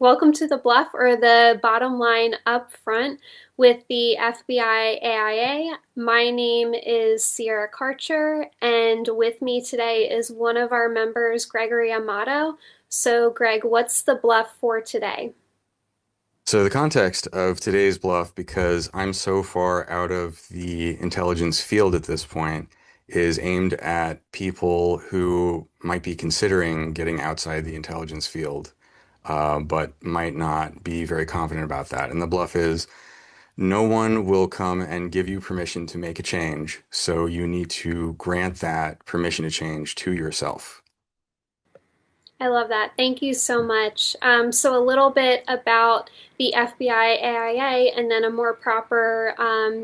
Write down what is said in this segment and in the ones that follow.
Welcome to the bluff or the bottom line up front with the FBI AIA. My name is Sierra Karcher, and with me today is one of our members, Gregory Amato. So, Greg, what's the bluff for today? So the context of today's bluff, because I'm so far out of the intelligence field at this point, is aimed at people who might be considering getting outside the intelligence field, but might not be very confident about that. And the bluff is no one will come and give you permission to make a change, so you need to grant that permission to change to yourself. I love that. Thank you so much. So, a little bit about the FBI AIA and then a more proper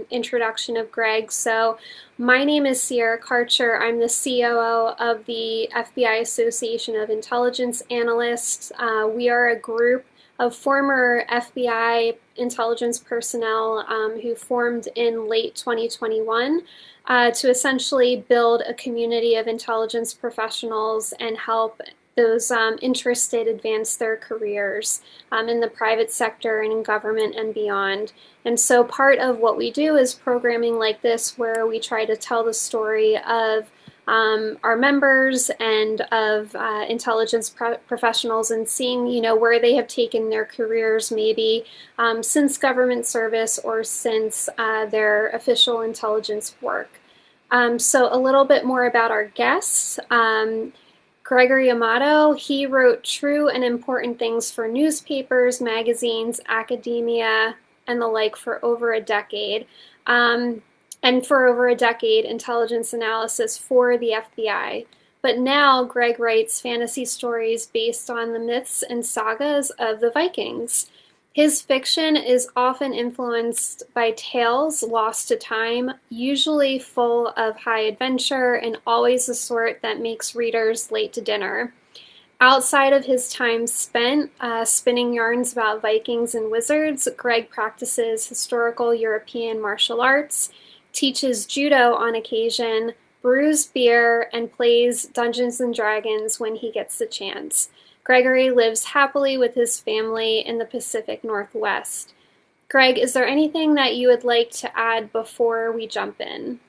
introduction of Greg. So, my name is Sierra Karcher. I'm the COO of the FBI Association of Intelligence Analysts. We are a group of former FBI intelligence personnel who formed in late 2021 to essentially build a community of intelligence professionals and help those interested advance their careers in the private sector and in government and beyond. And so part of what we do is programming like this, where we try to tell the story of our members and of intelligence professionals, and seeing where they have taken their careers, maybe since government service or since their official intelligence work. So a little bit more about our guests. Gregory Amato, he wrote true and important things for newspapers, magazines, academia, and the like for over a decade. Um, and for over a decade, intelligence analysis for the FBI. But now Greg writes fantasy stories based on the myths and sagas of the Vikings. His fiction is often influenced by tales lost to time, usually full of high adventure and always the sort that makes readers late to dinner. Outside of his time spent spinning yarns about Vikings and wizards, Greg practices historical European martial arts, teaches judo on occasion, brews beer, and plays Dungeons and Dragons when he gets the chance. Gregory lives happily with his family in the Pacific Northwest. Greg, is there anything that you would like to add before we jump in?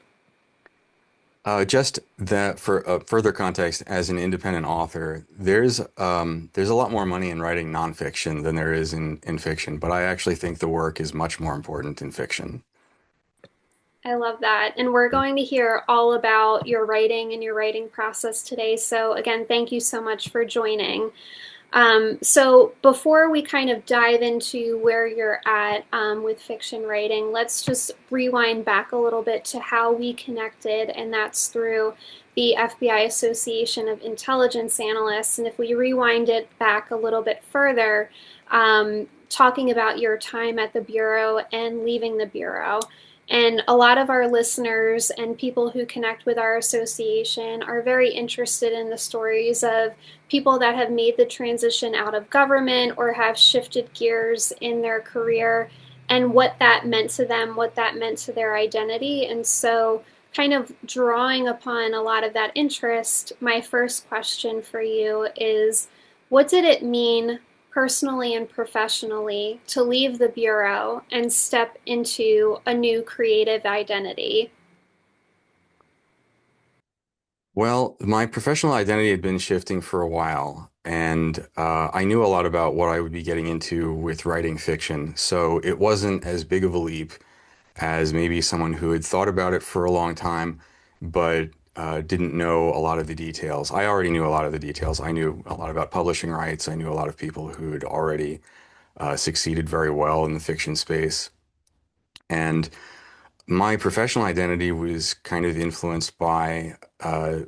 Just that for further context, as an independent author, there's a lot more money in writing nonfiction than there is in fiction, but I actually think the work is much more important in fiction. I love that. And we're going to hear all about your writing and your writing process today. So, again, thank you so much for joining. So, before we kind of dive into where you're at with fiction writing, let's just rewind back a little bit to how we connected, and that's through the FBI Association of Intelligence Analysts. And if we rewind it back a little bit further, talking about your time at the Bureau and leaving the Bureau. And a lot of our listeners and people who connect with our association are very interested in the stories of people that have made the transition out of government or have shifted gears in their career, and what that meant to them, what that meant to their identity. And so, kind of drawing upon a lot of that interest, my first question for you is, what did it mean personally and professionally to leave the Bureau and step into a new creative identity? Well, my professional identity had been shifting for a while, and I knew a lot about what I would be getting into with writing fiction, so it wasn't as big of a leap as maybe someone who had thought about it for a long time, but didn't know a lot of the details. I already knew a lot of the details. I knew a lot about publishing rights. I knew a lot of people who had already succeeded very well in the fiction space. And my professional identity was kind of influenced by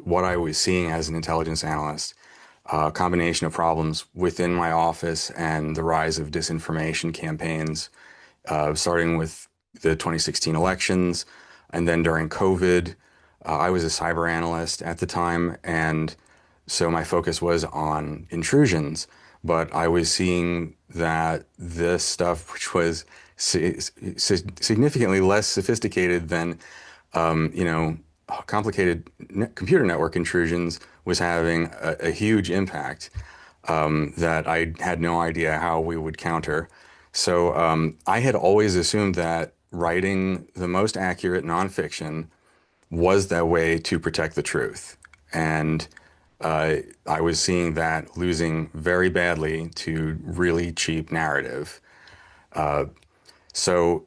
what I was seeing as an intelligence analyst, a combination of problems within my office and the rise of disinformation campaigns, starting with the 2016 elections. And then during COVID, I was a cyber analyst at the time. And so my focus was on intrusions. But I was seeing that this stuff, which was significantly less sophisticated than, you know, complicated computer network intrusions, was having a huge impact. that I had no idea how we would counter. So I had always assumed that writing the most accurate nonfiction was that way to protect the truth. And I was seeing that losing very badly to really cheap narrative. So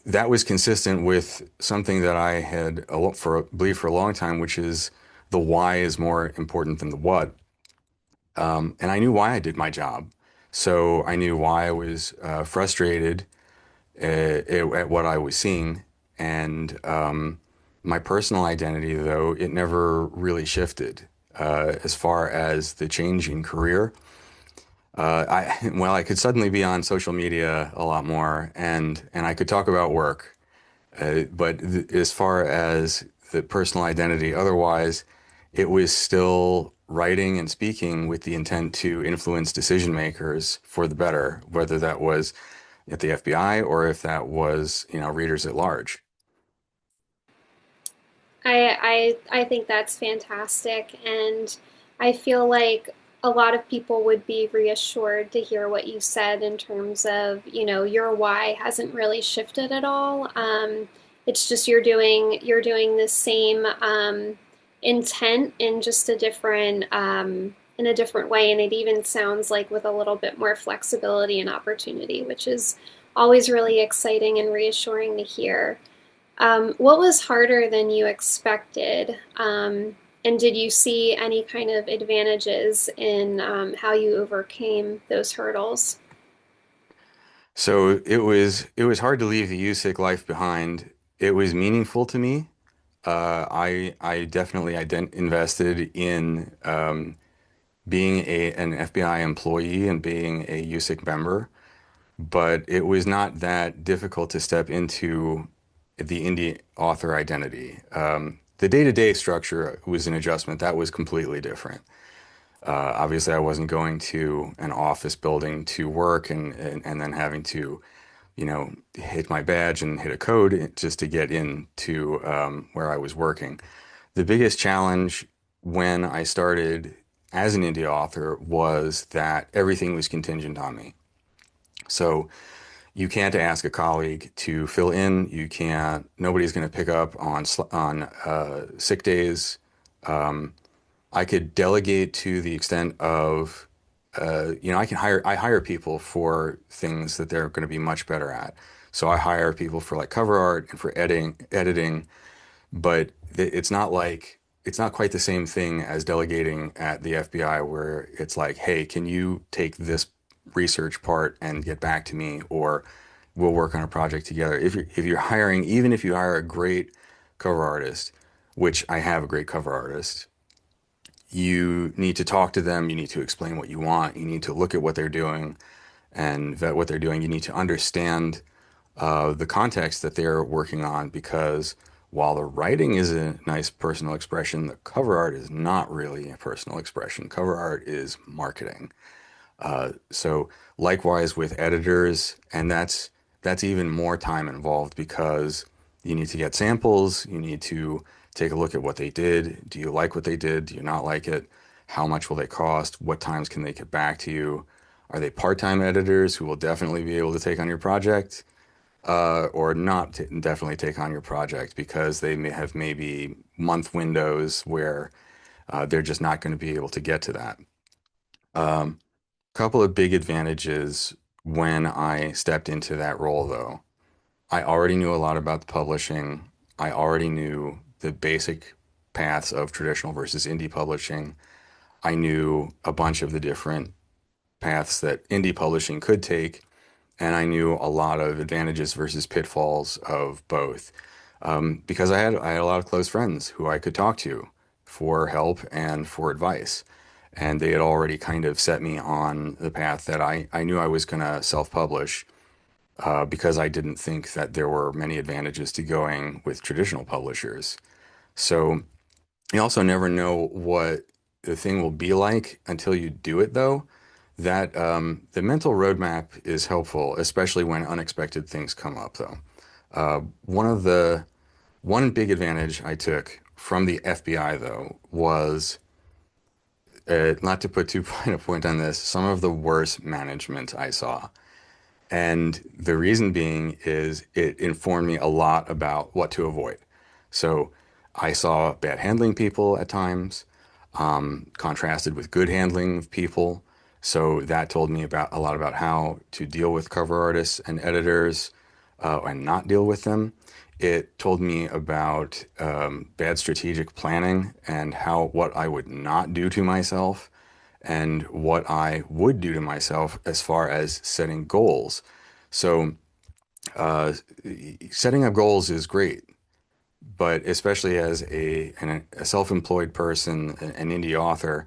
that was consistent with something that I had believed for a long time, which is the why is more important than the what. And I knew why I did my job. So I knew why I was frustrated at what I was seeing. And my personal identity, though, it never really shifted as far as the change in career. Well, I could suddenly be on social media a lot more, and I could talk about work. But as far as the personal identity, otherwise, it was still writing and speaking with the intent to influence decision makers for the better, whether that was at the FBI or if that was, readers at large. I think that's fantastic, and I feel like a lot of people would be reassured to hear what you said in terms of, your why hasn't really shifted at all. It's just you're doing the same intent in just a different way, and it even sounds like with a little bit more flexibility and opportunity, which is always really exciting and reassuring to hear. What was harder than you expected? And did you see any kind of advantages in how you overcame those hurdles? So it was hard to leave the USIC life behind. It was meaningful to me. I definitely invested in being an FBI employee and being a USIC member, but it was not that difficult to step into the indie author identity. The day-to-day structure was an adjustment that was completely different. Obviously, I wasn't going to an office building to work and then having to, hit my badge and hit a code just to get into where I was working. The biggest challenge when I started as an indie author was that everything was contingent on me. So you can't ask a colleague to fill in. You can't. Nobody's going to pick up on sick days. I could delegate to the extent of, I hire people for things that they're going to be much better at. So I hire people for like cover art and for editing, but it's not quite the same thing as delegating at the FBI where it's like, hey, can you take this research part and get back to me, or we'll work on a project together. If you're hiring, even if you hire a great cover artist, which I have a great cover artist, you need to talk to them. You need to explain what you want. You need to look at what they're doing and vet what they're doing. You need to understand the context that they're working on because while the writing is a nice personal expression, the cover art is not really a personal expression. Cover art is marketing. So likewise with editors, and that's even more time involved because you need to get samples, you need to take a look at what they did. Do you like what they did? Do you not like it? How much will they cost? What times can they get back to you? Are they part-time editors who will definitely be able to take on your project, or not definitely take on your project because they may have maybe month windows where they're just not going to be able to get to that. Couple of big advantages when I stepped into that role, though. I already knew a lot about the publishing. I already knew the basic paths of traditional versus indie publishing. I knew a bunch of the different paths that indie publishing could take, and I knew a lot of advantages versus pitfalls of both. Because I had a lot of close friends who I could talk to for help and for advice. And they had already kind of set me on the path that I knew I was going to self-publish because I didn't think that there were many advantages to going with traditional publishers. So you also never know what the thing will be like until you do it, though. That the mental roadmap is helpful, especially when unexpected things come up, though. One big advantage I took from the FBI, though, was not to put too fine a point on this, some of the worst management I saw. And the reason being is it informed me a lot about what to avoid. So I saw bad handling people at times, contrasted with good handling of people. So that told me about a lot about how to deal with cover artists and editors, and not deal with them. It told me about bad strategic planning and how what I would not do to myself and what I would do to myself as far as setting goals. So, uh, setting up goals is great, but especially as a self-employed person, an indie author,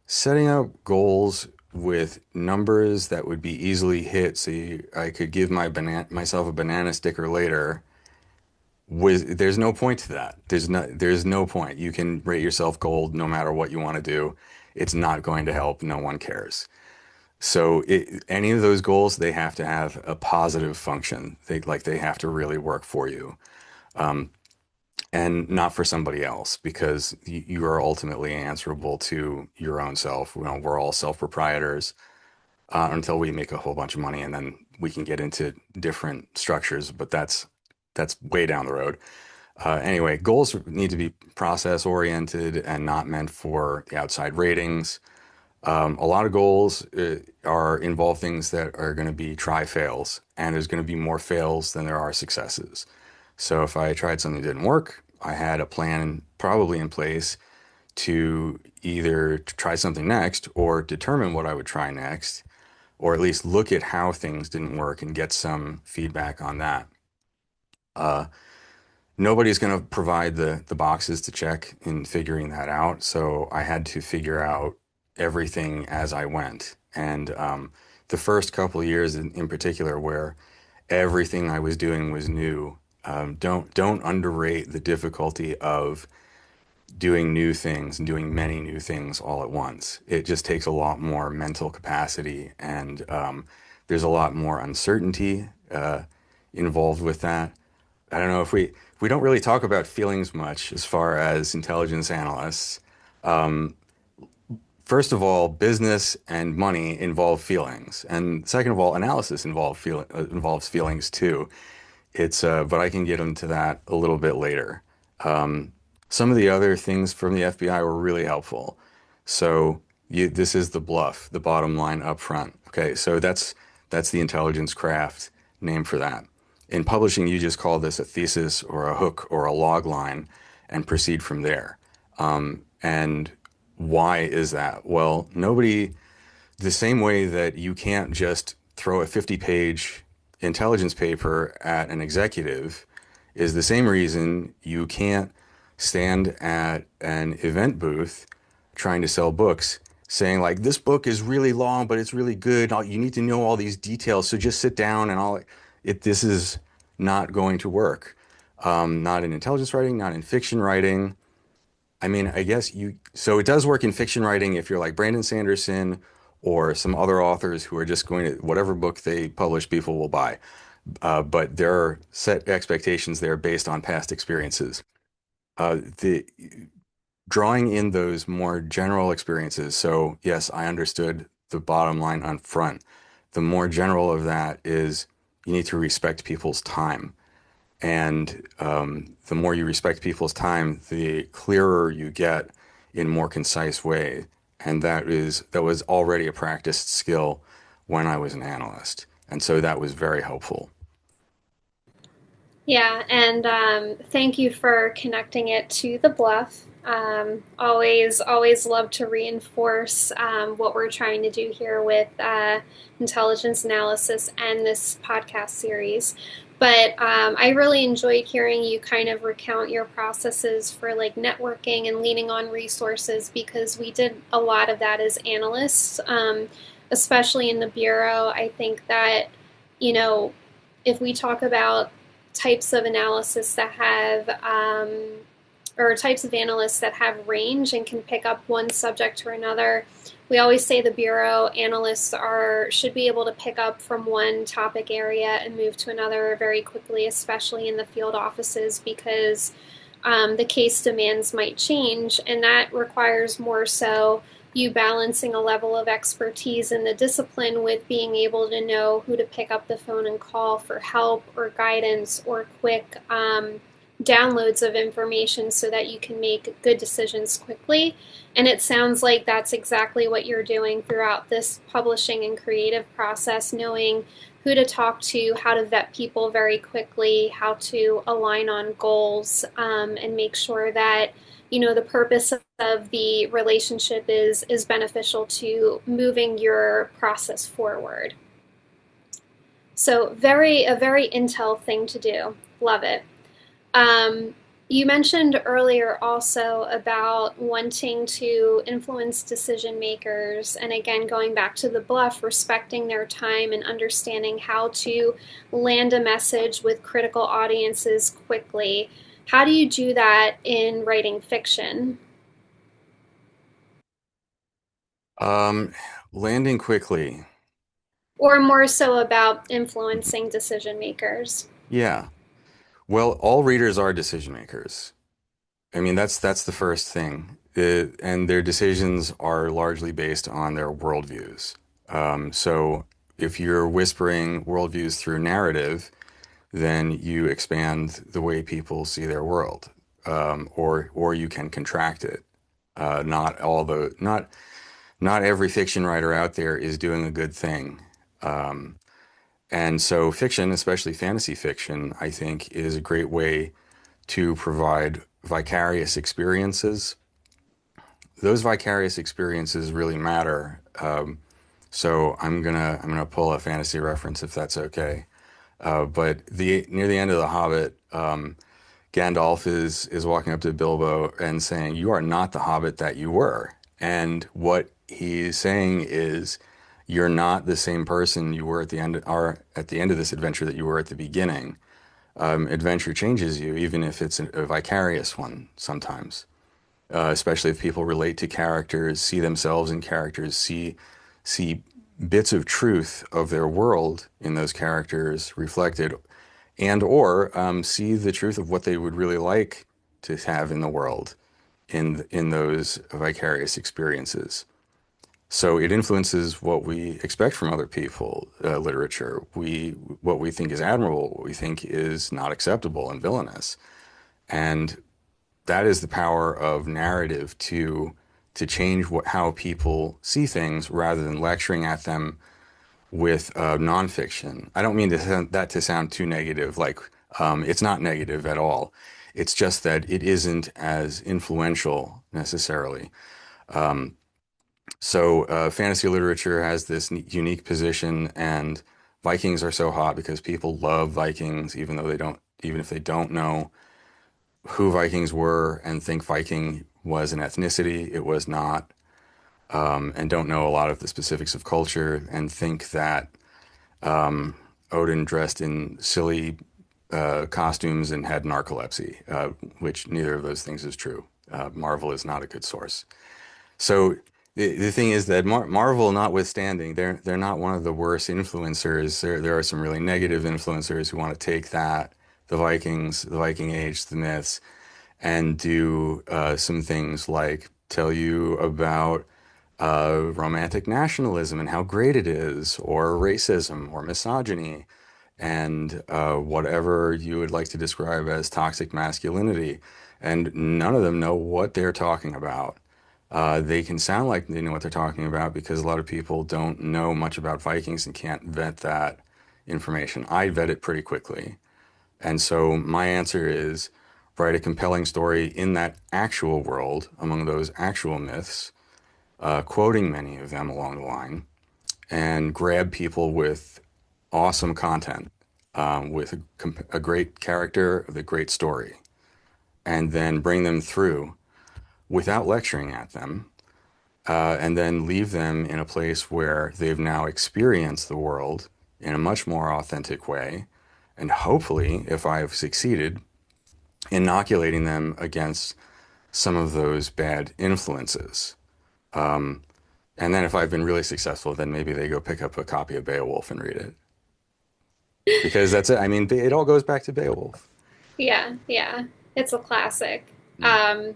setting up goals with numbers that would be easily hit, so I could give myself a banana sticker later. There's no point to that. There's no point. You can rate yourself gold no matter what you want to do. It's not going to help. No one cares. So any of those goals, they have to have a positive function. They have to really work for you, and not for somebody else, because you are ultimately answerable to your own self. We're all self-proprietors, until we make a whole bunch of money, and then we can get into different structures, but that's way down the road. Anyway, goals need to be process oriented and not meant for the outside ratings. A lot of goals are involve things that are going to be try fails, and there's going to be more fails than there are successes. So if I tried something that didn't work, I had a plan probably in place to either try something next or determine what I would try next, or at least look at how things didn't work and get some feedback on that. Nobody's going to provide the boxes to check in figuring that out. So I had to figure out everything as I went. And the first couple of years in particular, where everything I was doing was new, don't underrate the difficulty of doing new things and doing many new things all at once. It just takes a lot more mental capacity, and there's a lot more uncertainty involved with that. I don't know if we don't really talk about feelings much as far as intelligence analysts. First of all, business and money involve feelings, and second of all, analysis involves feelings too. But I can get into that a little bit later. Some of the other things from the FBI were really helpful. So this is the BLUF, the bottom line up front. Okay, so that's the intelligence craft name for that. In publishing, you just call this a thesis or a hook or a log line and proceed from there. And why is that? Well, the same way that you can't just throw a 50-page intelligence paper at an executive is the same reason you can't stand at an event booth trying to sell books saying like this book is really long but it's really good. You need to know all these details, so just sit down and all it this is not going to work. Not in intelligence writing, not in fiction writing. I mean, I guess so it does work in fiction writing if you're like Brandon Sanderson or some other authors who are just going to, whatever book they publish, people will buy. But there are set expectations there based on past experiences. The drawing in those more general experiences. So yes, I understood the bottom line on front. The more general of that is you need to respect people's time. And the more you respect people's time, the clearer you get in more concise way. And that was already a practiced skill when I was an analyst. And so that was very helpful. Yeah, and thank you for connecting it to the bluff. Always love to reinforce what we're trying to do here with intelligence analysis and this podcast series. But I really enjoyed hearing you kind of recount your processes for like networking and leaning on resources because we did a lot of that as analysts, especially in the bureau. I think that, you know, if we talk about types of analysis that have or types of analysts that have range and can pick up one subject or another. We always say the bureau analysts are should be able to pick up from one topic area and move to another very quickly, especially in the field offices, because the case demands might change, and that requires more so you balancing a level of expertise in the discipline with being able to know who to pick up the phone and call for help or guidance or quick downloads of information so that you can make good decisions quickly. And it sounds like that's exactly what you're doing throughout this publishing and creative process, knowing who to talk to, how to vet people very quickly, how to align on goals, and make sure that the purpose of the relationship is beneficial to moving your process forward. So a very Intel thing to do. Love it. Um, you mentioned earlier also about wanting to influence decision makers, and again, going back to the BLUF, respecting their time and understanding how to land a message with critical audiences quickly. How do you do that in writing fiction? Um, Landing quickly. Or more so about influencing decision makers? Yeah. Well, all readers are decision makers. I mean, that's the first thing. And their decisions are largely based on their worldviews. So if you're whispering worldviews through narrative, then you expand the way people see their world, or you can contract it. Not every fiction writer out there is doing a good thing. And so fiction, especially fantasy fiction, I think is a great way to provide vicarious experiences. Those vicarious experiences really matter. So I'm gonna pull a fantasy reference if that's okay. But the near the end of The Hobbit, Gandalf is walking up to Bilbo and saying, "You are not the Hobbit that you were." And what he's saying is, you're not the same person you were at the end of this adventure that you were at the beginning. Adventure changes you, even if it's a vicarious one sometimes. Especially if people relate to characters, see themselves in characters, see bits of truth of their world in those characters reflected, and or see the truth of what they would really like to have in the world in those vicarious experiences. So it influences what we expect from other people, literature. What we think is admirable, what we think is not acceptable and villainous, and that is the power of narrative to change how people see things rather than lecturing at them with nonfiction. I don't mean that to sound too negative. Like it's not negative at all. It's just that it isn't as influential necessarily. So fantasy literature has this unique position, and Vikings are so hot because people love Vikings, even if they don't know who Vikings were and think Viking was an ethnicity. It was not, and don't know a lot of the specifics of culture and think that Odin dressed in silly costumes and had narcolepsy, which neither of those things is true. Marvel is not a good source. So the thing is that Marvel, notwithstanding, they're not one of the worst influencers. There are some really negative influencers who want to take the Vikings, the Viking Age, the myths, and do some things like tell you about romantic nationalism and how great it is, or racism, or misogyny, and whatever you would like to describe as toxic masculinity. And none of them know what they're talking about. They can sound like they know what they're talking about because a lot of people don't know much about Vikings and can't vet that information. I vet it pretty quickly. And so my answer is write a compelling story in that actual world, among those actual myths, quoting many of them along the line, and grab people with awesome content, with a great character, with a great story, and then bring them through without lecturing at them, and then leave them in a place where they've now experienced the world in a much more authentic way. And hopefully, if I've succeeded, inoculating them against some of those bad influences. And then if I've been really successful, then maybe they go pick up a copy of Beowulf and read it. Because that's it. I mean, it all goes back to Beowulf. Yeah, yeah. It's a classic. Mm. Um,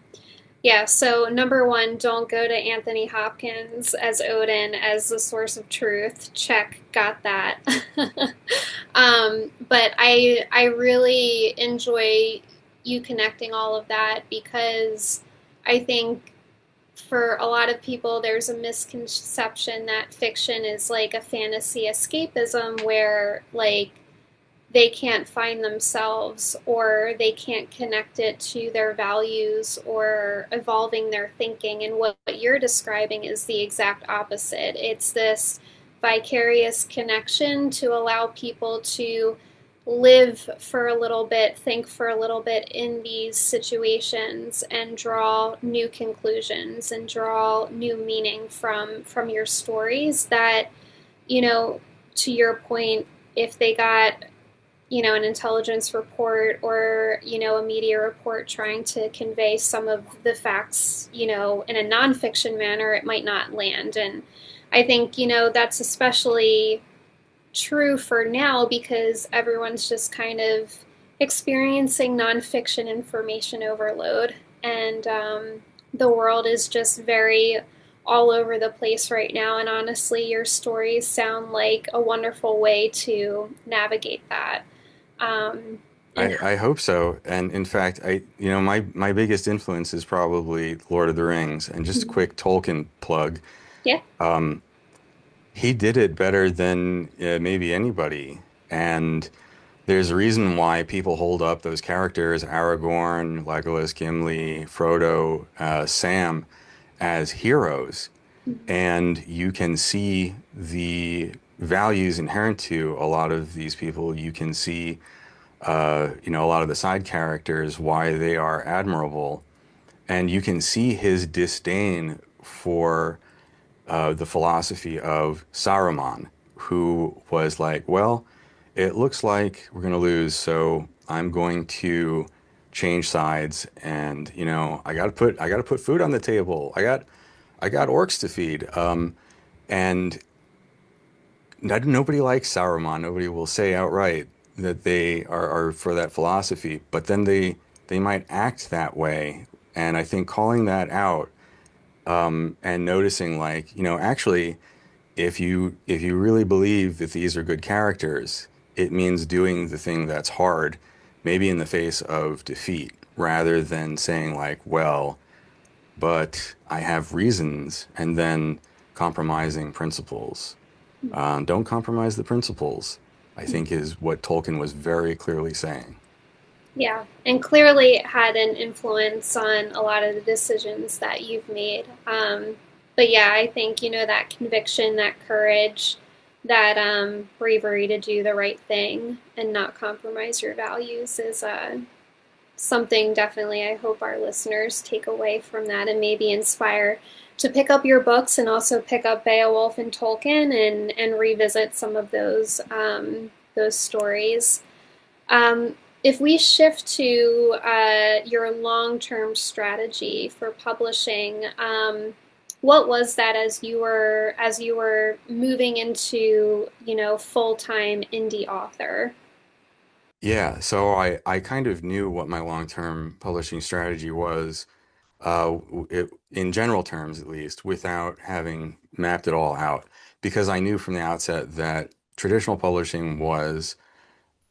yeah, so number one, don't go to Anthony Hopkins as Odin as the source of truth. Check, got that. But I really enjoy you connecting all of that because I think for a lot of people there's a misconception that fiction is like a fantasy escapism where like they can't find themselves or they can't connect it to their values or evolving their thinking. And what you're describing is the exact opposite. It's this vicarious connection to allow people to live for a little bit, think for a little bit in these situations and draw new conclusions and draw new meaning from your stories that, you know, to your point, if they got an intelligence report or a media report trying to convey some of the facts in a nonfiction manner, it might not land. And I think that's especially true for now because everyone's just kind of experiencing nonfiction information overload, and the world is just very all over the place right now. And honestly, your stories sound like a wonderful way to navigate that. And I hope so. And in fact, my biggest influence is probably Lord of the Rings. And just a quick Tolkien plug. yeah. He did it better than maybe anybody. And there's a reason why people hold up those characters, Aragorn, Legolas, Gimli, Frodo, Sam, as heroes. And you can see the values inherent to a lot of these people. You can see, a lot of the side characters, why they are admirable. And you can see his disdain for the philosophy of Saruman, who was like, well, it looks like we're going to lose, so I'm going to change sides, and I got to put food on the table. I got orcs to feed. And nobody likes Saruman. Nobody will say outright that they are for that philosophy, but then they might act that way. And I think calling that out, and noticing like, actually, if you really believe that these are good characters, it means doing the thing that's hard, maybe in the face of defeat, rather than saying like, well, but I have reasons, and then compromising principles. Don't compromise the principles, I think is what Tolkien was very clearly saying. Yeah, and clearly it had an influence on a lot of the decisions that you've made. But yeah, I think that conviction, that courage, that bravery to do the right thing and not compromise your values is something definitely I hope our listeners take away from that and maybe inspire to pick up your books and also pick up Beowulf and Tolkien and revisit some of those stories. If we shift to your long-term strategy for publishing, what was that as you were moving into full-time indie author? Yeah, so I kind of knew what my long-term publishing strategy was, in general terms at least, without having mapped it all out, because I knew from the outset that traditional publishing was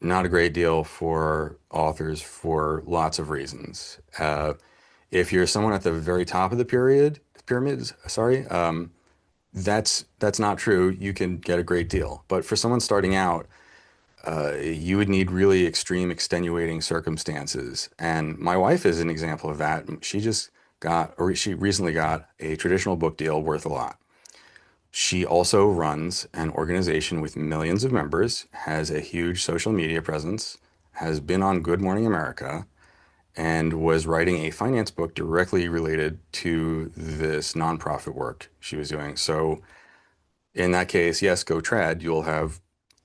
not a great deal for authors for lots of reasons. If you're someone at the very top of the pyramids, sorry, that's not true. You can get a great deal, but for someone starting out, you would need really extreme extenuating circumstances. And my wife is an example of that. She recently got a traditional book deal worth a lot. She also runs an organization with millions of members, has a huge social media presence, has been on Good Morning America, and was writing a finance book directly related to this nonprofit work she was doing. So in that case, yes, go trad. You'll have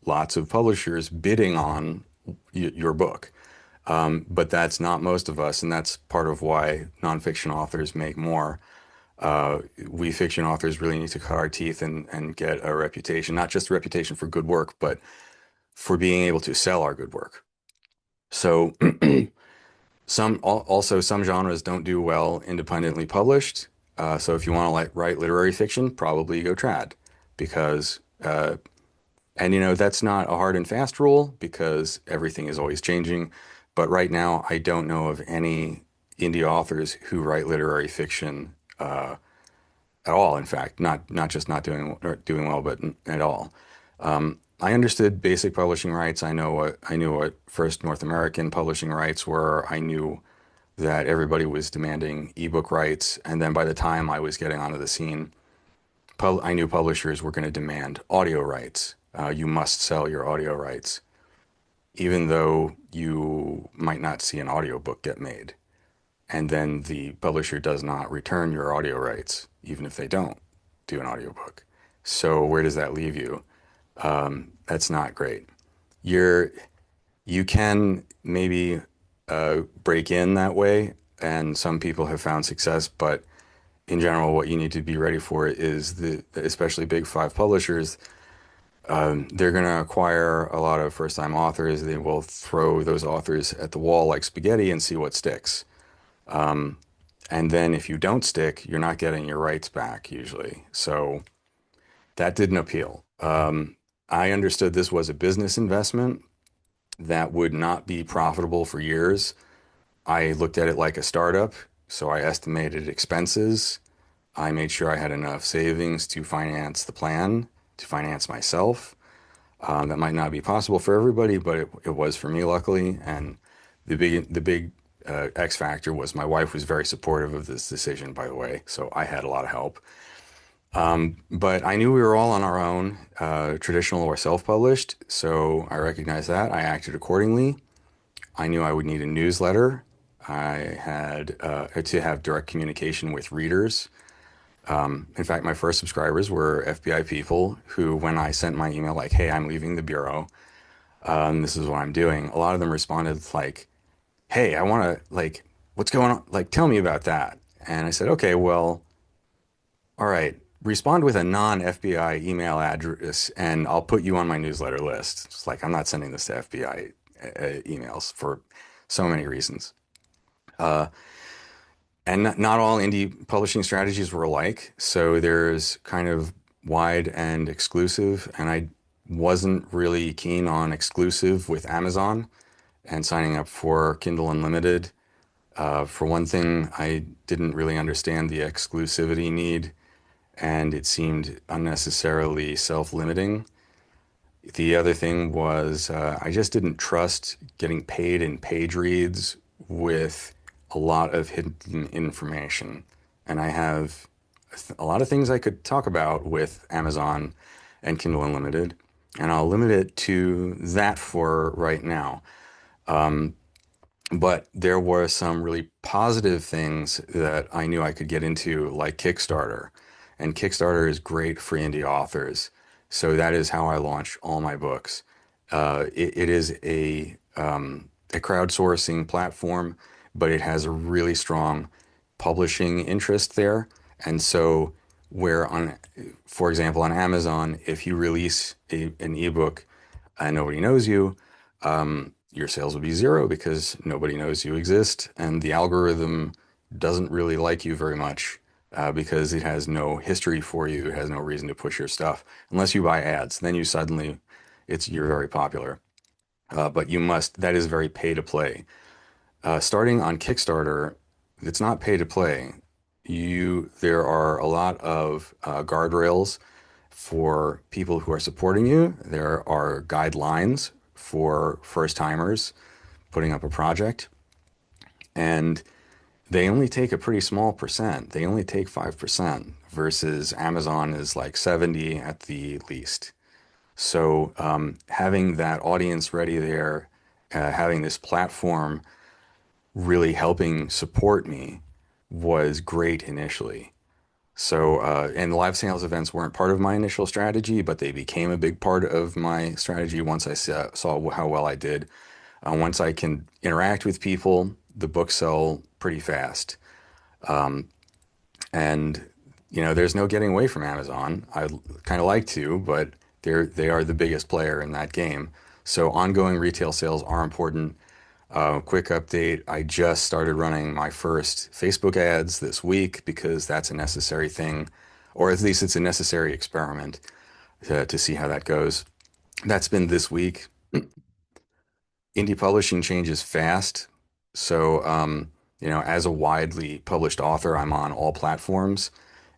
lots of publishers bidding on your book. But that's not most of us, and that's part of why nonfiction authors make more. We fiction authors really need to cut our teeth and get a reputation, not just a reputation for good work, but for being able to sell our good work. So Also some genres don't do well independently published. So if you want to like write literary fiction, probably go trad because and that's not a hard and fast rule because everything is always changing. But right now, I don't know of any indie authors who write literary fiction at all. In fact, not just not doing or doing well, but at all. I understood basic publishing rights. I knew what first North American publishing rights were. I knew that everybody was demanding ebook rights, and then by the time I was getting onto the scene, I knew publishers were going to demand audio rights. You must sell your audio rights, even though you might not see an audiobook get made. And then the publisher does not return your audio rights, even if they don't do an audiobook. So where does that leave you? That's not great. You're you can maybe break in that way, and some people have found success, but in general, what you need to be ready for is especially big five publishers, they're going to acquire a lot of first-time authors. They will throw those authors at the wall like spaghetti and see what sticks. And then if you don't stick, you're not getting your rights back usually. So that didn't appeal. I understood this was a business investment that would not be profitable for years. I looked at it like a startup, so I estimated expenses. I made sure I had enough savings to finance the plan, to finance myself. That might not be possible for everybody, but it was for me, luckily. And the big X factor was my wife was very supportive of this decision, by the way. So I had a lot of help. But I knew we were all on our own, traditional or self-published. So I recognized that. I acted accordingly. I knew I would need a newsletter. I had to have direct communication with readers. In fact, my first subscribers were FBI people who, when I sent my email like, "Hey, I'm leaving the bureau. This is what I'm doing," a lot of them responded like, "Hey, I want to like, what's going on? Like, tell me about that." And I said, "Okay, well, all right. Respond with a non-FBI email address, and I'll put you on my newsletter list." It's like I'm not sending this to FBI emails for so many reasons. And not all indie publishing strategies were alike. So there's kind of wide and exclusive, and I wasn't really keen on exclusive with Amazon and signing up for Kindle Unlimited. For one thing, I didn't really understand the exclusivity need, and it seemed unnecessarily self-limiting. The other thing was I just didn't trust getting paid in page reads with a lot of hidden information. And I have a lot of things I could talk about with Amazon and Kindle Unlimited, and I'll limit it to that for right now. But there were some really positive things that I knew I could get into, like Kickstarter. And Kickstarter is great for indie authors. So that is how I launched all my books. It is a crowdsourcing platform, but it has a really strong publishing interest there. And so, where for example, on Amazon, if you release an ebook and nobody knows you, your sales will be zero because nobody knows you exist, and the algorithm doesn't really like you very much because it has no history for you. It has no reason to push your stuff unless you buy ads. Then you suddenly, you're very popular. But you must. That is very pay to play. Starting on Kickstarter, it's not pay to play. There are a lot of guardrails for people who are supporting you. There are guidelines for first timers putting up a project, and they only take a pretty small percent. They only take 5% versus Amazon is like 70 at the least. So having that audience ready there, having this platform really helping support me was great initially. So, and live sales events weren't part of my initial strategy, but they became a big part of my strategy once I saw how well I did. Once I can interact with people, the books sell pretty fast. And, there's no getting away from Amazon. I kind of like to, but they are the biggest player in that game. So ongoing retail sales are important. Quick update, I just started running my first Facebook ads this week because that's a necessary thing, or at least it's a necessary experiment to see how that goes. That's been this week. Indie publishing changes fast. So, as a widely published author, I'm on all platforms.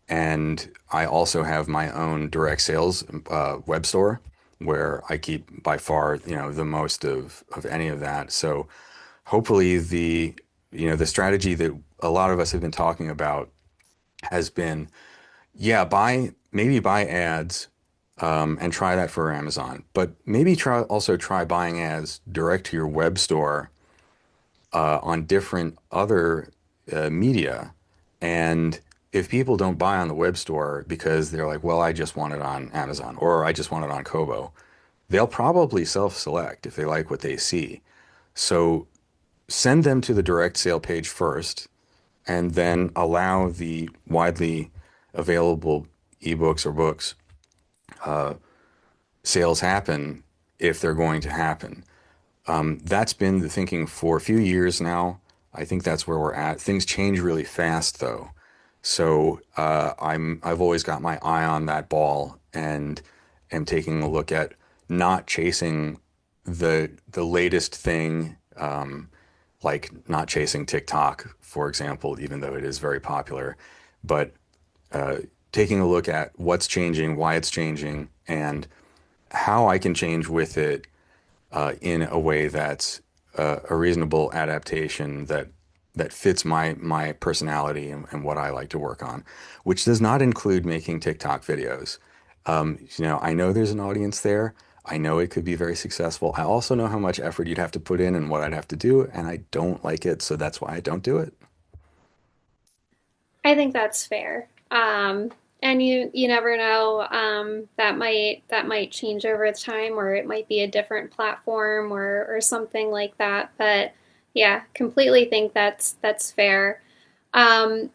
And I also have my own direct sales web store where I keep by far, the most of any of that. So hopefully the strategy that a lot of us have been talking about has been, yeah, maybe buy ads and try that for Amazon, but maybe try buying ads direct to your web store on different other media. And if people don't buy on the web store because they're like, well, I just want it on Amazon or I just want it on Kobo, they'll probably self-select if they like what they see. So send them to the direct sale page first and then allow the widely available ebooks or books sales happen if they're going to happen. That's been the thinking for a few years now. I think that's where we're at. Things change really fast though. So I've always got my eye on that ball and am taking a look at not chasing the latest thing, like not chasing TikTok, for example, even though it is very popular, but taking a look at what's changing, why it's changing, and how I can change with it in a way that's a reasonable adaptation that fits my personality and what I like to work on, which does not include making TikTok videos. I know there's an audience there. I know it could be very successful. I also know how much effort you'd have to put in and what I'd have to do, and I don't like it, so that's why I don't do it. I think that's fair. And you never know. That might change over time, or it might be a different platform or something like that. But yeah, completely think that's fair. Um,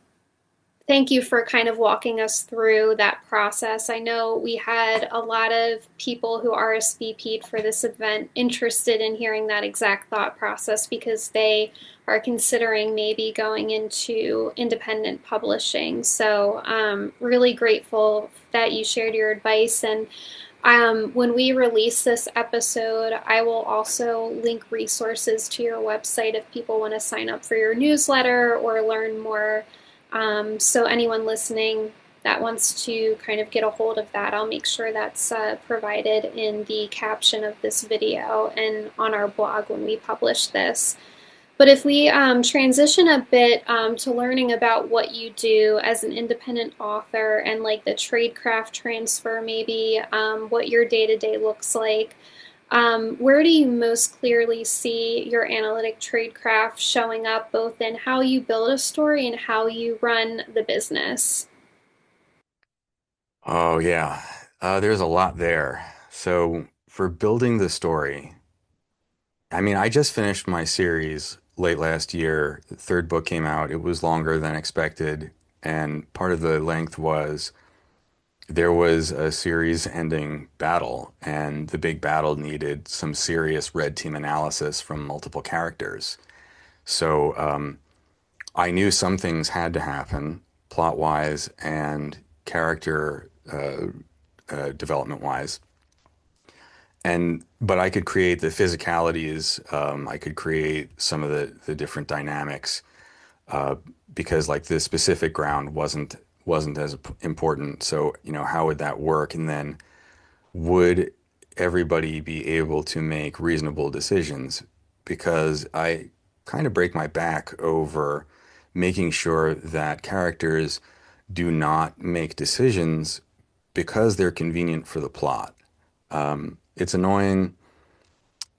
Thank you for kind of walking us through that process. I know we had a lot of people who RSVP'd for this event interested in hearing that exact thought process because they are considering maybe going into independent publishing. So, really grateful that you shared your advice. And when we release this episode, I will also link resources to your website if people want to sign up for your newsletter or learn more. So anyone listening that wants to kind of get a hold of that, I'll make sure that's provided in the caption of this video and on our blog when we publish this. But if we transition a bit to learning about what you do as an independent author and like the tradecraft transfer, maybe what your day to day looks like, where do you most clearly see your analytic tradecraft showing up both in how you build a story and how you run the business? Oh yeah, there's a lot there. So for building the story, I mean, I just finished my series late last year. The third book came out. It was longer than expected, and part of the length was there was a series ending battle, and the big battle needed some serious red team analysis from multiple characters. So I knew some things had to happen plot wise and character development wise. And but I could create the physicalities. I could create some of the different dynamics because like the specific ground wasn't as important. So how would that work? And then would everybody be able to make reasonable decisions? Because I kind of break my back over making sure that characters do not make decisions because they're convenient for the plot. It's annoying.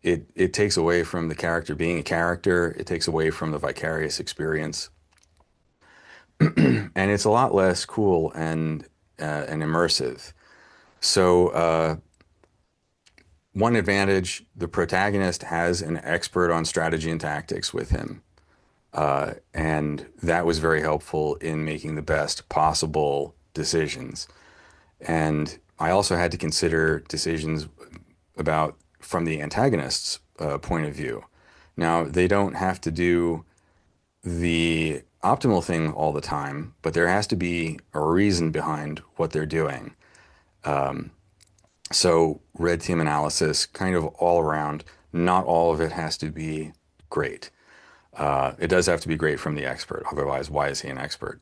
It takes away from the character being a character. It takes away from the vicarious experience, and it's a lot less cool and immersive. So one advantage, the protagonist has an expert on strategy and tactics with him. And that was very helpful in making the best possible decisions. And I also had to consider decisions about from the antagonist's point of view. Now, they don't have to do the optimal thing all the time, but there has to be a reason behind what they're doing. So, red team analysis, kind of all around, not all of it has to be great. It does have to be great from the expert. Otherwise, why is he an expert?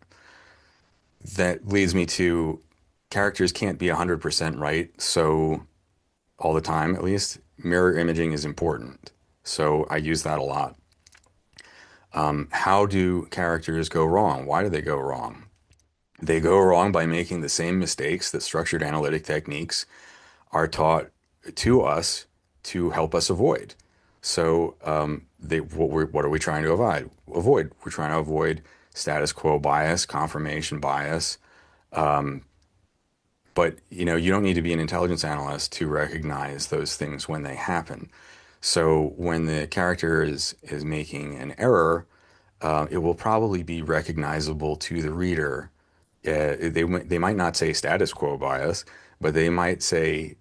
That leads me to characters can't be 100% right. So, all the time, at least, mirror imaging is important. So, I use that a lot. How do characters go wrong? Why do they go wrong? They go wrong by making the same mistakes that structured analytic techniques are taught to us to help us avoid. So, what are we trying to avoid? We're trying to avoid status quo bias, confirmation bias. But you don't need to be an intelligence analyst to recognize those things when they happen. So when the character is making an error, it will probably be recognizable to the reader. They might not say status quo bias, but they might say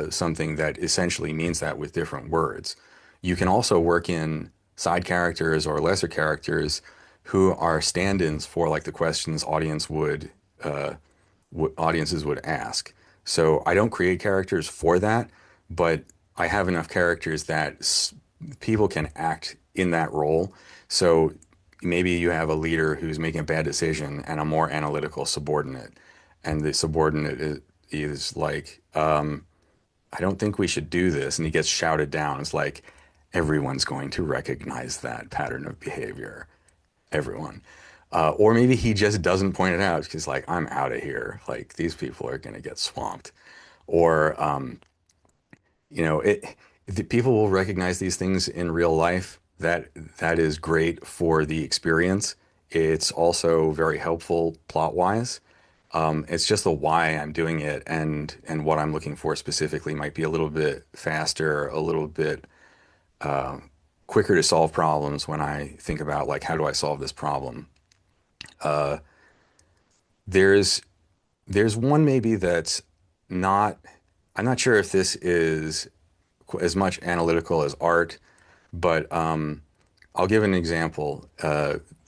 something that essentially means that with different words. You can also work in side characters or lesser characters who are stand-ins for like the questions audiences would ask. So I don't create characters for that, but I have enough characters that people can act in that role. So maybe you have a leader who's making a bad decision and a more analytical subordinate, and the subordinate is like, I don't think we should do this, and he gets shouted down. It's like everyone's going to recognize that pattern of behavior. Everyone. Or maybe he just doesn't point it out because, like, I'm out of here. Like, these people are going to get swamped. Or, people will recognize these things in real life. That is great for the experience. It's also very helpful plot wise. It's just the why I'm doing it and what I'm looking for specifically might be a little bit faster, a little bit quicker to solve problems when I think about like how do I solve this problem. There's there's one maybe that's not, I'm not sure if this is as much analytical as art, but I'll give an example,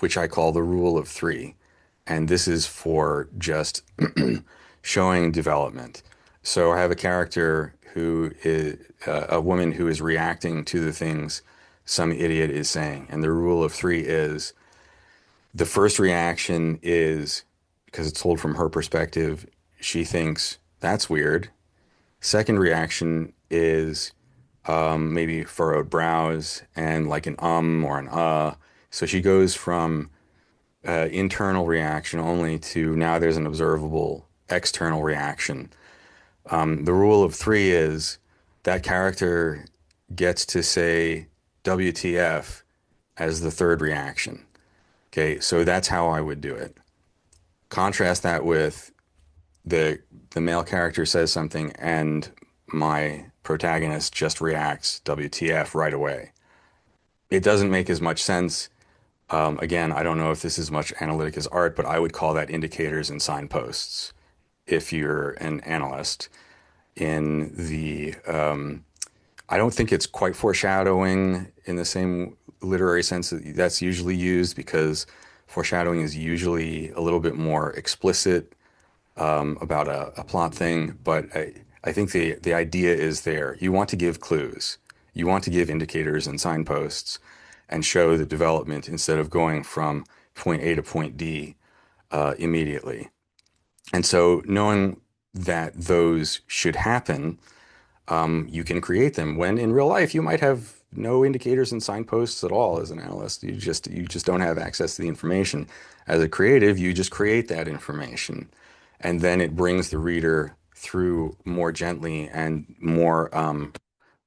which I call the rule of three. And this is for just showing development. So I have a character who is a woman who is reacting to the things some idiot is saying. And the rule of three is the first reaction is because it's told from her perspective, she thinks that's weird. Second reaction is maybe furrowed brows and like an or an So she goes from internal reaction only to now there's an observable external reaction. The rule of three is that character gets to say WTF as the third reaction. Okay, so that's how I would do it. Contrast that with the male character says something and my protagonist just reacts WTF right away. It doesn't make as much sense. Again, I don't know if this is much analytic as art, but I would call that indicators and signposts if you're an analyst. In the, I don't think it's quite foreshadowing in the same literary sense that that's usually used because foreshadowing is usually a little bit more explicit about a plot thing, but I think the idea is there. You want to give clues. You want to give indicators and signposts and show the development instead of going from point A to point D immediately. And so knowing that those should happen, you can create them when in real life you might have no indicators and signposts at all as an analyst. You just don't have access to the information. As a creative, you just create that information, and then it brings the reader through more gently and more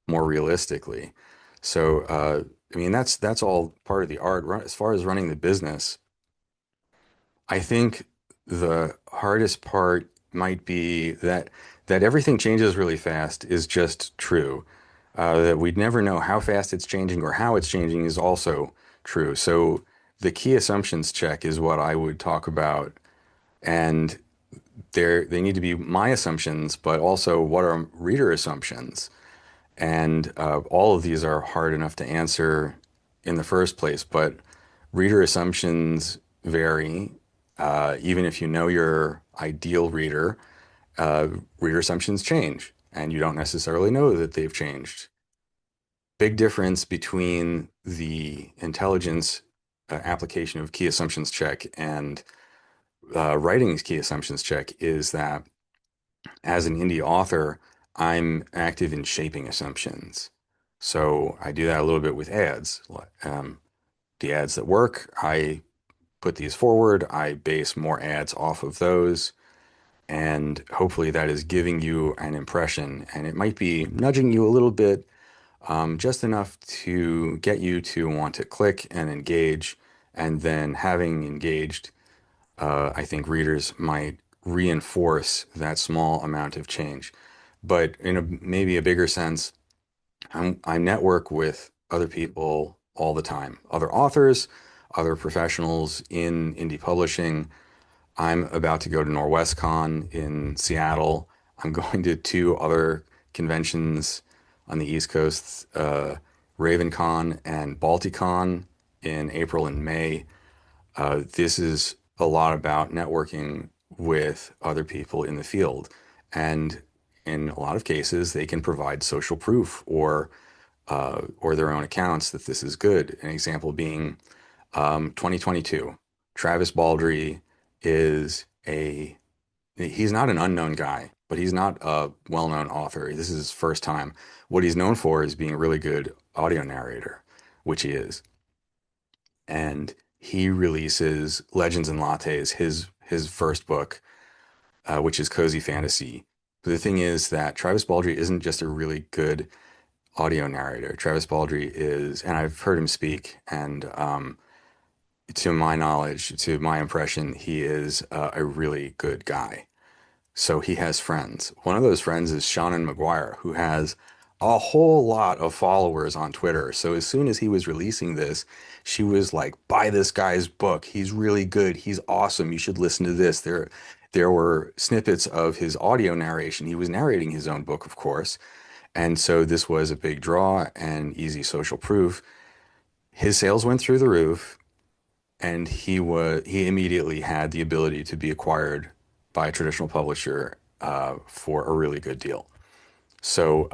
realistically. So, I mean, that's all part of the art. As far as running the business, I think the hardest part might be that everything changes really fast is just true. That we'd never know how fast it's changing or how it's changing is also true. So the key assumptions check is what I would talk about, and they need to be my assumptions, but also what are reader assumptions. And all of these are hard enough to answer in the first place, but reader assumptions vary. Even if you know your ideal reader, uh, reader assumptions change, and you don't necessarily know that they've changed. Big difference between the intelligence application of key assumptions check and writing's key assumptions check is that as an indie author, I'm active in shaping assumptions. So I do that a little bit with ads. The ads that work, I put these forward, I base more ads off of those, and hopefully that is giving you an impression, and it might be nudging you a little bit, just enough to get you to want to click and engage, and then having engaged, I think readers might reinforce that small amount of change. But in a maybe a bigger sense, I network with other people all the time, other authors, other professionals in indie publishing. I'm about to go to NorwestCon in Seattle. I'm going to two other conventions on the East Coast, RavenCon and Balticon in April and May. This is a lot about networking with other people in the field. And in a lot of cases, they can provide social proof or their own accounts that this is good. An example being 2022. Travis Baldree is he's not an unknown guy, but he's not a well-known author. This is his first time. What he's known for is being a really good audio narrator, which he is. And he releases Legends and Lattes, his first book, which is cozy fantasy. But the thing is that Travis Baldree isn't just a really good audio narrator. Travis Baldree is, and I've heard him speak, and to my knowledge, to my impression, he is a really good guy. So he has friends. One of those friends is Shannon McGuire, who has a whole lot of followers on Twitter. So as soon as he was releasing this, she was like, "Buy this guy's book. He's really good. He's awesome. You should listen to this." There were snippets of his audio narration. He was narrating his own book, of course, and so this was a big draw and easy social proof. His sales went through the roof, and he immediately had the ability to be acquired by a traditional publisher for a really good deal. So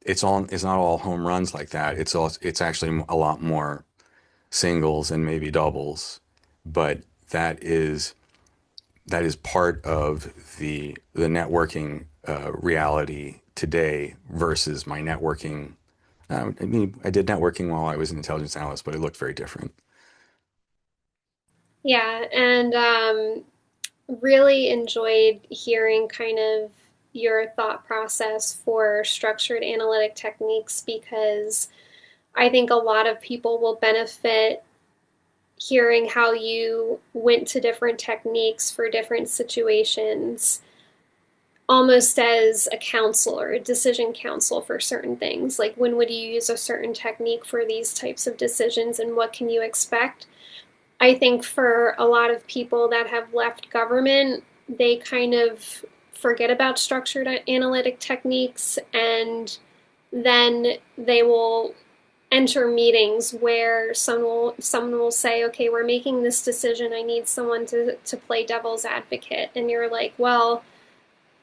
it's not all home runs like that. It's actually a lot more singles and maybe doubles, but that is part of the networking reality today versus my networking. I mean, I did networking while I was an intelligence analyst, but it looked very different. Yeah, and really enjoyed hearing kind of your thought process for structured analytic techniques because I think a lot of people will benefit hearing how you went to different techniques for different situations, almost as a counselor, a decision counsel for certain things. Like, when would you use a certain technique for these types of decisions, and what can you expect? I think for a lot of people that have left government, they kind of forget about structured analytic techniques, and then they will enter meetings where someone will say, "Okay, we're making this decision. I need someone to play devil's advocate," and you're like, "Well,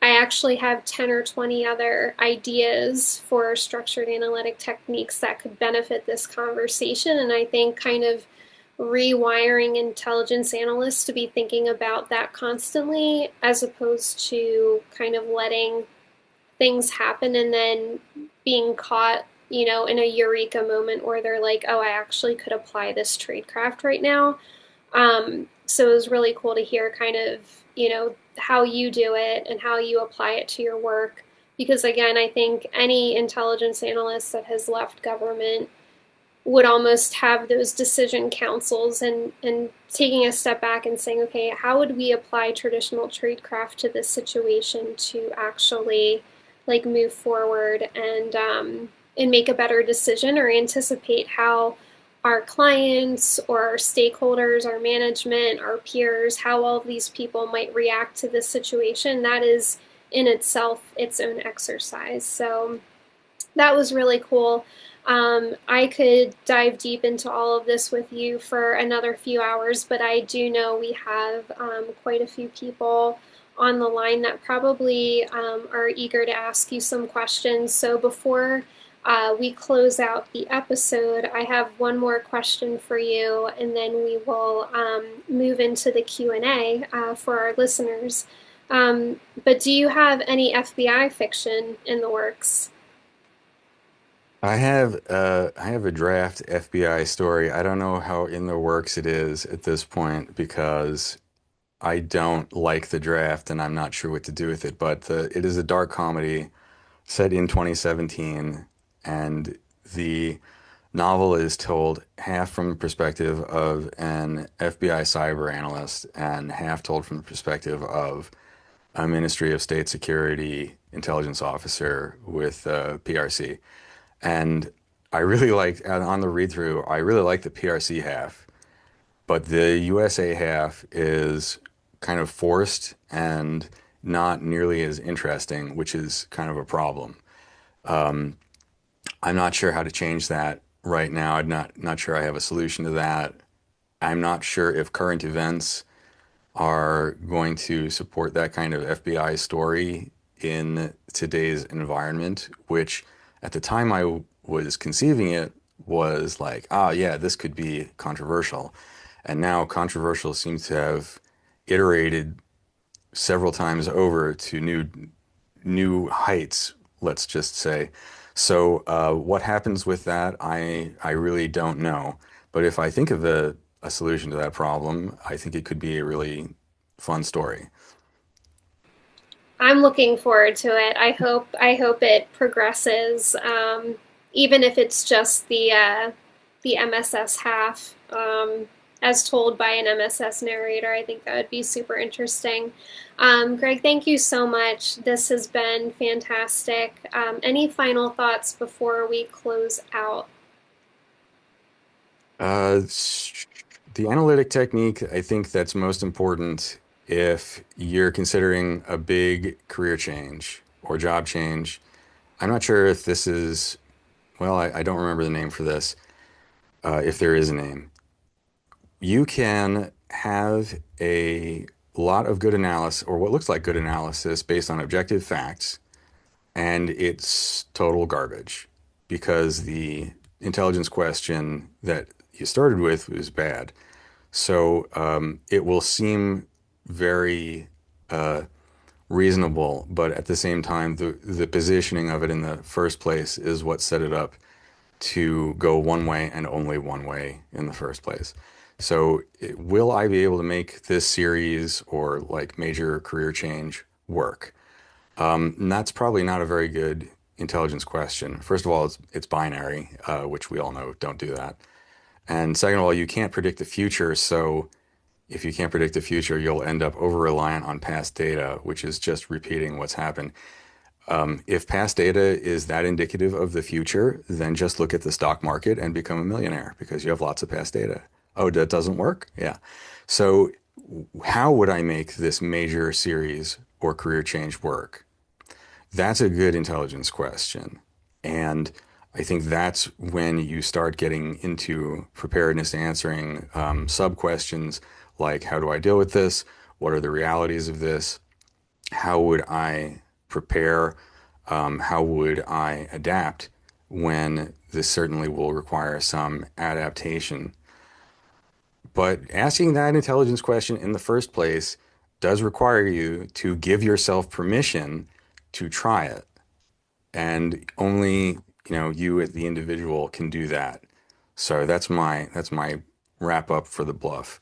I actually have 10 or 20 other ideas for structured analytic techniques that could benefit this conversation." And I think kind of rewiring intelligence analysts to be thinking about that constantly, as opposed to kind of letting things happen and then being caught, in a eureka moment where they're like, "Oh, I actually could apply this tradecraft right now." So it was really cool to hear kind of, how you do it and how you apply it to your work. Because again, I think any intelligence analyst that has left government would almost have those decision councils, and taking a step back and saying, "Okay, how would we apply traditional tradecraft to this situation to actually like move forward and make a better decision, or anticipate how our clients or our stakeholders, our management, our peers, how all of these people might react to this situation." That is in itself its own exercise. So that was really cool. I could dive deep into all of this with you for another few hours, but I do know we have quite a few people on the line that probably are eager to ask you some questions. So before we close out the episode, I have one more question for you, and then we will move into the Q&A for our listeners. But do you have any FBI fiction in the works? I have a draft FBI story. I don't know how in the works it is at this point because I don't like the draft and I'm not sure what to do with it. But it is a dark comedy set in 2017, and the novel is told half from the perspective of an FBI cyber analyst and half told from the perspective of a Ministry of State Security intelligence officer with PRC. And I really like, on the read through, I really like the PRC half, but the USA half is kind of forced and not nearly as interesting, which is kind of a problem. I'm not sure how to change that right now. I'm not sure I have a solution to that. I'm not sure if current events are going to support that kind of FBI story in today's environment, which at the time I was conceiving it was like, ah, yeah, this could be controversial. And now controversial seems to have iterated several times over to new heights, let's just say. So what happens with that, I really don't know. But if I think of a solution to that problem, I think it could be a really fun story. I'm looking forward to it. I hope it progresses, even if it's just the MSS half, as told by an MSS narrator. I think that would be super interesting. Greg, thank you so much. This has been fantastic. Any final thoughts before we close out? Uh, the analytic technique, I think that's most important if you're considering a big career change or job change. I'm not sure if this is, well, I don't remember the name for this, if there is a name. You can have a lot of good analysis or what looks like good analysis based on objective facts, and it's total garbage because the intelligence question that you started with was bad. So it will seem very reasonable, but at the same time, the positioning of it in the first place is what set it up to go one way and only one way in the first place. So, will I be able to make this series or like major career change work? And that's probably not a very good intelligence question. First of all, it's binary, which we all know don't do that. And second of all, you can't predict the future. So, if you can't predict the future, you'll end up over reliant on past data, which is just repeating what's happened. If past data is that indicative of the future, then just look at the stock market and become a millionaire because you have lots of past data. Oh, that doesn't work? Yeah. So, how would I make this major series or career change work? That's a good intelligence question. And I think that's when you start getting into preparedness answering sub questions like, how do I deal with this? What are the realities of this? How would I prepare? How would I adapt when this certainly will require some adaptation? But asking that intelligence question in the first place does require you to give yourself permission to try it. And only, you as the individual can do that. So that's my wrap up for the bluff.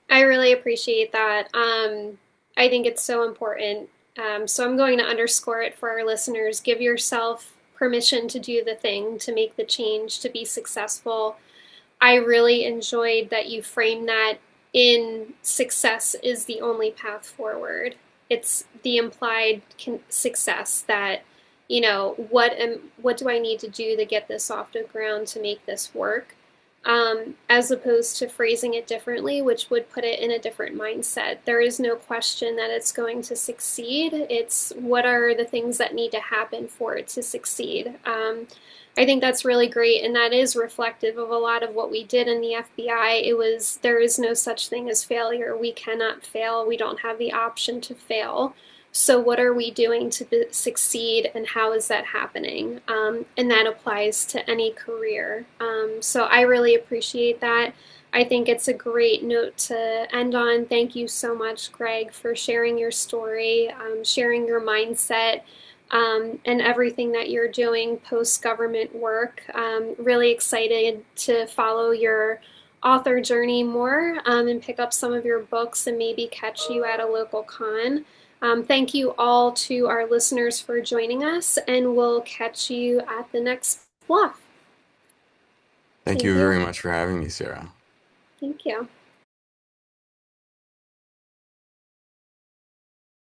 I really appreciate that. I think it's so important. So I'm going to underscore it for our listeners. Give yourself permission to do the thing, to make the change, to be successful. I really enjoyed that you framed that in success is the only path forward. It's the implied success that, what do I need to do to get this off the ground to make this work? as opposed to phrasing it differently, which would put it in a different mindset. There is no question that it's going to succeed. It's what are the things that need to happen for it to succeed. I think that's really great, and that is reflective of a lot of what we did in the FBI. It was there is no such thing as failure. We cannot fail. We don't have the option to fail. So, what are we doing to succeed, and how is that happening? And that applies to any career. So, I really appreciate that. I think it's a great note to end on. Thank you so much, Greg, for sharing your story, sharing your mindset, and everything that you're doing post government work. Really excited to follow your author journey more, and pick up some of your books and maybe catch you at a local con. Thank you all to our listeners for joining us, and we'll catch you at the next BLUF. Thank Thank you you. very much for having me, Sarah. Thank you.